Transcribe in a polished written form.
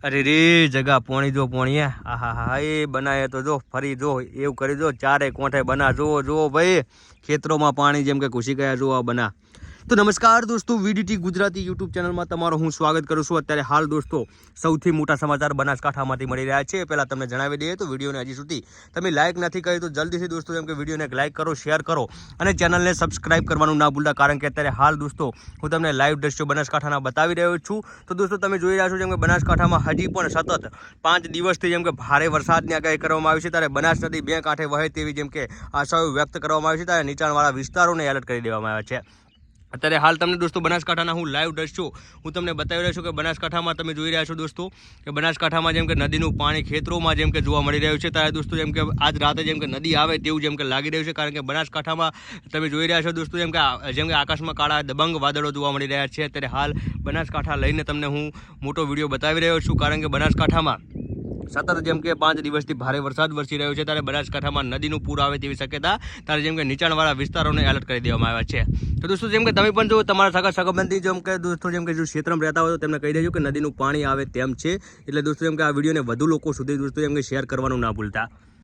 અરે રે જગા પોણી જો પોણી આહા હા એ બનાય તો જો ફરી જો એવું કરી જો ચારે કોઠે બના જો ભાઈ ખેતરોમાં પાણી જેમ કે ઘૂસી ગયા જો આ બના તો નમસ્કાર દોસ્તો વીડીટી ગુજરાતી યુટ્યુબ ચેનલમાં તમારું હું સ્વાગત કરું છું। અત્યારે હાલ દોસ્તો સૌથી મોટા સમાચાર બનાસકાંઠામાંથી મળી રહ્યા છે। પહેલાં તમને જણાવી દઈએ તો વિડીયોને હજી સુધી તમે લાઇક નથી કરી તો જલ્દીથી દોસ્તો જેમ કે વિડીયોને લાઇક કરો, શેર કરો અને ચેનલને સબસ્ક્રાઇબ કરવાનું ના ભૂલતા, કારણ કે અત્યારે હાલ દોસ્તો હું તમને લાઈવ દ્રશ્યો બનાસકાંઠાના બતાવી રહ્યો છું। તો દોસ્તો તમે જોઈ રહ્યા છો જેમ કે બનાસકાંઠામાં હજી પણ સતત 5 દિવસથી જેમ કે ભારે વરસાદની આગાહી કરવામાં આવી છે, ત્યારે બનાસ નદી 2 કાંઠે વહે તેવી જેમ કે આશાઓ વ્યક્ત કરવામાં આવી છે, ત્યારે નીચાણવાળા વિસ્તારોને એલર્ટ કરી દેવામાં આવ્યા છે। અત્યારે હાલ તમને દોસ્તો બનાસકાંઠાના હું લાઈવ દ્રશ્યો હું તમને બતાવી રહ્યો છું કે બનાસકાંઠામાં તમે જોઈ રહ્યા છો દોસ્તો કે બનાસકાંઠામાં જેમ કે નદીનું પાણી ખેતરોમાં જેમ કે જોવા મળી રહ્યું છે। ત્યારે દોસ્તો જેમ કે આજ રાતે જેમ કે નદી આવે તેવું જેમ કે લાગી રહ્યું છે, કારણ કે બનાસકાંઠામાં તમે જોઈ રહ્યા છો દોસ્તો જેમ કે આકાશમાં કાળા દબંગ વાદળો જોવા મળી રહ્યા છે। અત્યારે હાલ બનાસકાંઠા લઈને તમને હું મોટો વિડીયો બતાવી રહ્યો છું, કારણ કે બનાસકાંઠામાં સતત જેમ કે 5 દિવસથી ભારે વરસાદ વરસી રહ્યો છે, ત્યારે બનાસકાંઠામાં નદીનું પૂર આવે તેવી શક્યતા, ત્યારે જેમ કે નીચાણવાળા વિસ્તારોને એલર્ટ કરી દેવામાં આવ્યા છે। તો દોસ્તો જેમ કે તમે પણ જો તમારા સગાબંધી જેમ કે દોસ્તો જેમ કે જો ક્ષેત્રમાં રહેતા હોય તો તેમને કહી દેજો કે નદીનું પાણી આવે તેમ છે। એટલે દોસ્તો જેમ કે આ વિડીયોને વધુ લોકો સુધી દોસ્તો જેમ કે શેર કરવાનું ના ભૂલતા।